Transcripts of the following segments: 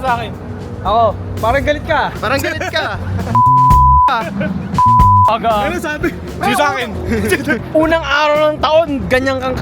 sa akin? Ako, parang galit ka. Parang galit ka. Aga. Ano sabi? Sino sa akin? Unang araw ng taon, ganyan kang...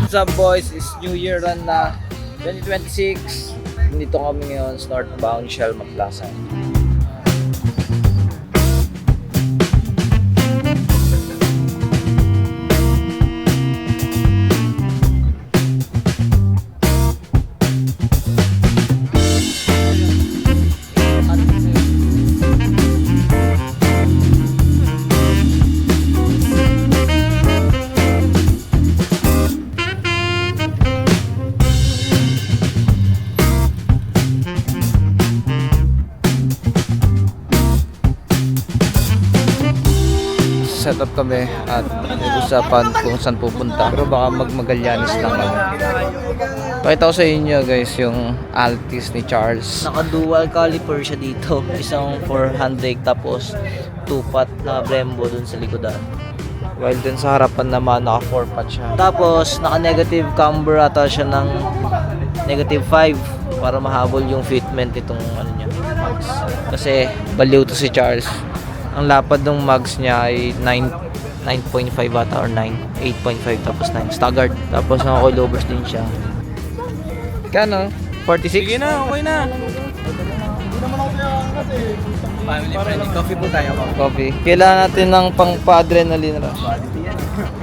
What's up boys, it's New Year run na 2026. Dito kami ngayon sa northbound Shelma Plaza. Set up kami at usapan kung saan pupunta. Pero baka Magallanes lang kami. Pakita ko sa inyo guys yung Altis ni Charles. Naka-dual caliper siya dito. Isang 400 tapos 2-pot na Brembo dun sa likodan. While dun sa harapan naman naka 4-pot siya. Tapos naka-negative camber ata siya ng negative 5 para mahabol yung fitment itong ano niya, mags. Kasi baliw to si Charles. Ang lapad ng mags niya ay 9.5 ata or 9. 8.5 tapos 9. Staggered. Tapos mga coilovers din siya. Kano? 46? Sige na, okay na. Family friendly. Coffee po tayo. Coffee. Kailangan natin ng pang-pa-adrenaline rush.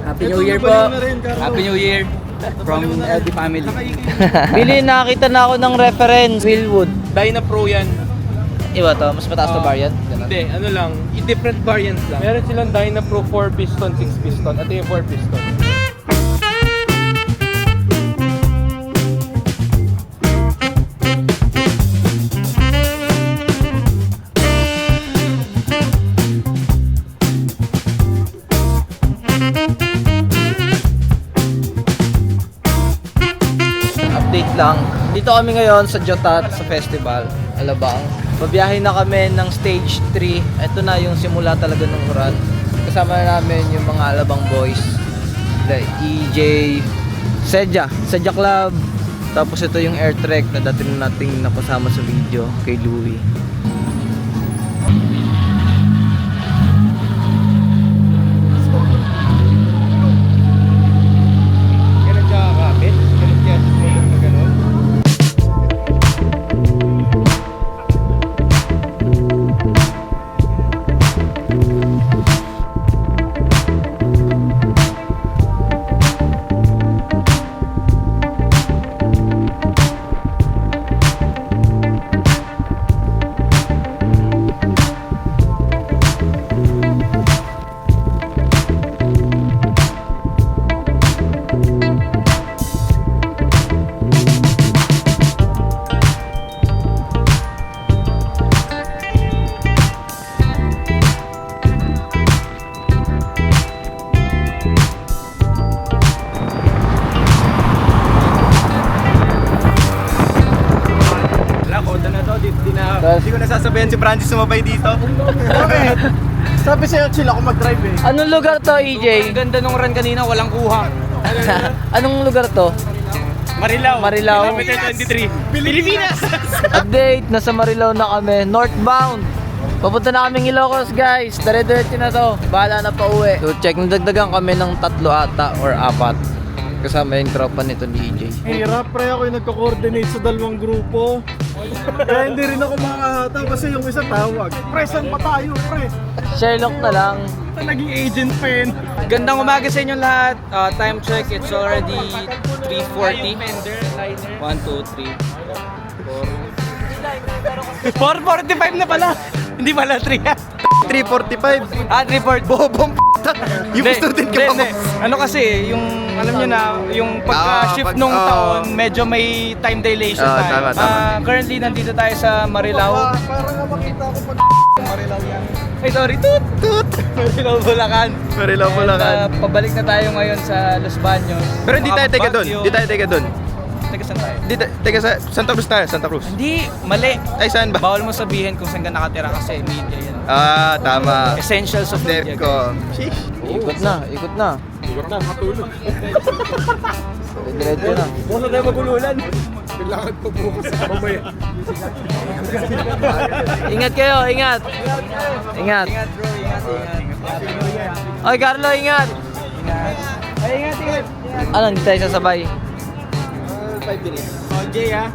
Happy New Year po. Happy New Year. From LD family. Bili, nakakita na ako ng reference. Willwood. Dyna Pro yan. Iba to, mas mataas na bar yan? Hindi, ano lang, different variants lang. Meron silang Dyna Pro 4 piston, 6 piston, at yung 4 piston. Update lang. Dito kami ngayon sa Jotat sa festival, Alabang. Babiyahe na kami ng stage 3. Ito na yung simula talaga ng run. Kasama na namin yung mga Alabang boys. The EJ, Sedja Club. Tapos ito yung air trek na dati na nating napasama sa video kay Louie. Ganun siya kakapit? Ganun siya sumunod na ganun? Hindi ko nasasabihan si Francis sumabay dito. Bakit? Sabi sa'yo, chill ako mag-drive eh. Anong lugar to, EJ? Ang ganda nung run kanina, walang kuha. Anong lugar to? Marilao. Marilao. Kilometer 23. Pilipinas! Update, nasa Marilao na kami, northbound. Papunta na kaming Ilocos guys, dire-diretso na to. Bahala na pa uwi. So check, nadagdagan kami ng 3 ata or 4. Kasama yung tropa nito ni EJ. Hirap, pre. Ako yung nagko-coordinate sa dalawang grupo. Kaya hindi rin ako makahata kasi yung isa tawag. Pre, saan pa tayo, pre? Sherlock na lang. Naging agent pa yun. Gandang umaga sa inyo lahat. Time check, it's already 3:40. 1, 2, 3, 4. 4:45 na pala. Hindi pala 3. 3:45. 3:40. Bobong p***. Yung student ka pa. Ano kasi, yung alam nyo na, yung pagka-shift nung taon, medyo may time dilation tayo. Tama. Currently, nandito tayo sa Marilao. Parang nga makita ko pag Marilao yan. Ay, sorry, toot! Marilao, Bulacan. Marilao, Bulacan. And, pabalik na tayo ngayon sa Los Baños. Pero hindi tayo teka doon. Baguio. Hindi tayo teka doon. Teka, saan tayo? Hindi teka sa Santa Cruz tayo, Santa Cruz. Hindi, mali. Ay, saan ba? Bawal mo sabihin kung saan ka nakatira kasi media yan. Tama. Essentials of media. guys. Defcon. Sheesh. Ikot na. Siguro na, matulog. Diretso na. Bukas na tayo magululan. Kailangan ko bukas sa mamaya. Ingat kayo, ingat. Ingat. Ingat bro, ingat. Oy, Carlo, ingat. Ay, ingat. Ano, hindi tayo sasabay? 5 minutes. Oh, Jay ha.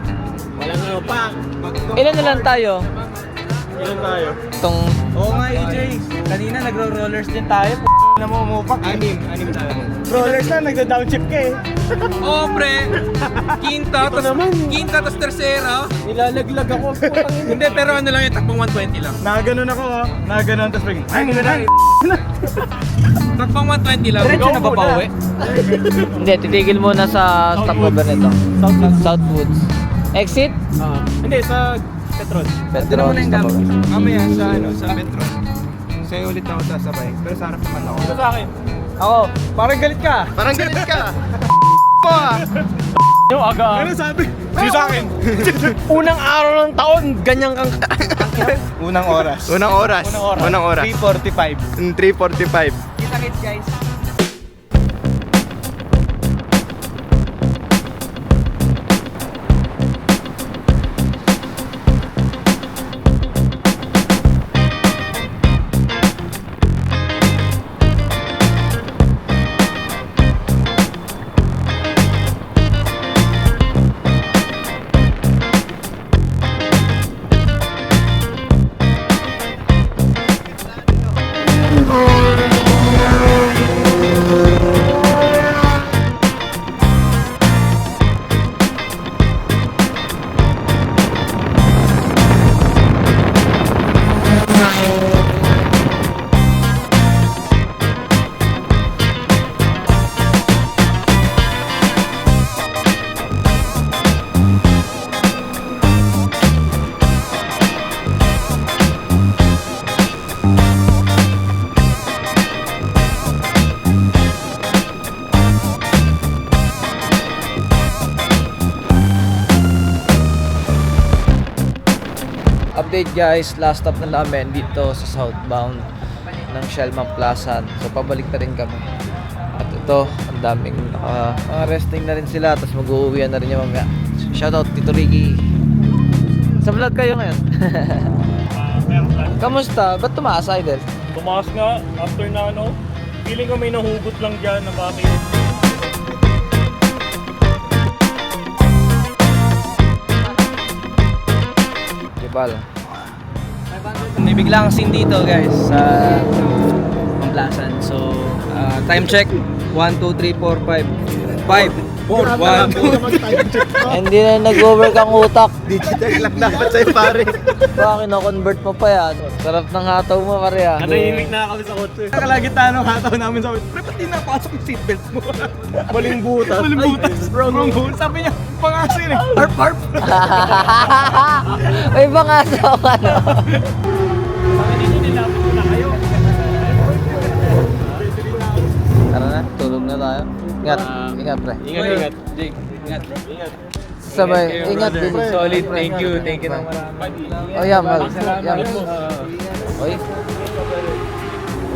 Walang ano pa. Ilan na lang tayo? Ilan tayo? Itong Oo nga, AJ. Kanina nagro-rollers din tayo. Na mo umupak. Anim tayo. Rollers na, nagda-downshift ka eh. Oo, pre. Quinta, tapos tercera. Nilalaglag ako. Hindi, pero ano lang yung takbong 120 lang. Nakaganon ako ha. Nakaganon, tapos biglang, ay, ganun. Takbong 120 lang. Diretso na babawi. Hindi, titigil muna sa stopover nito. Southwoods. Exit? Hindi, sa Petron. Petro. stopover. Mamaya sa sa metro. Sa'yo ulit ako sasabay. Pero sa harap naman ako. Sa akin. Ako, parang galit ka. Parang galit ka. Yung aga. Ano sabi? Sige sa akin. Unang araw ng taon, ganyan kang... Unang oras. Unang oras. 3:45. 3:45. Kita-kits guys. Update guys, last stop na namin dito sa southbound ng Shellman Plaza. So pabalik na rin kami. At ito, ang daming mga resting na rin sila. Tapos mag-uuwian na rin yung mga. Shoutout Tito Ricky. Sa vlog kayo ngayon. Kamusta? Ba't tumaas, Idol? Tumaas nga, after na ano, feeling ko may nahugot lang dyan na bakit. Jebal. May biglang scene dito guys sa Pamblasan. So, time check 1, 2, 3, 4, 5. 5, 4, 1, 2. Hindi na nag-work ang utak. Digital lang dapat sa'yo pare. Bakit na-convert mo pa yan? Sarap ng hataw mo, pare ah. Nanahimik na kami sa kotse. Nakalagitna ng hataw namin sa pre, ba't di napasok yung seatbelt mo? Maling butas. Maling butas. Wrong butas. Sabi niya, pangasin eh. Harp, harp. May pangasaw ka no? Tara na, tulog na tayo. Ingat, ingat pre. Ingat. Jake, ingat. Sabay, ingat din. Solid, thank you ng marami. Oh, Yamal. Oy.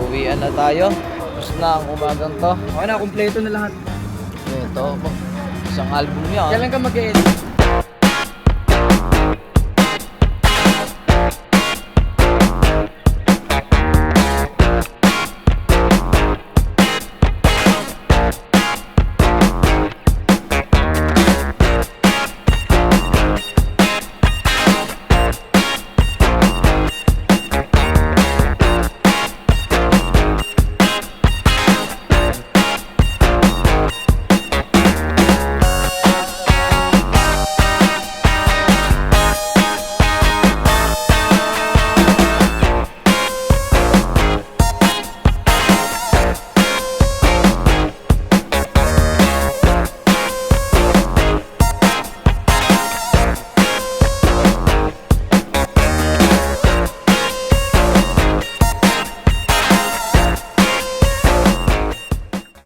Uwian na tayo. Tapos na ang umagang to. Okay na, kompleto na lahat. Ito, isang album yan. Kailan ka mag-edit?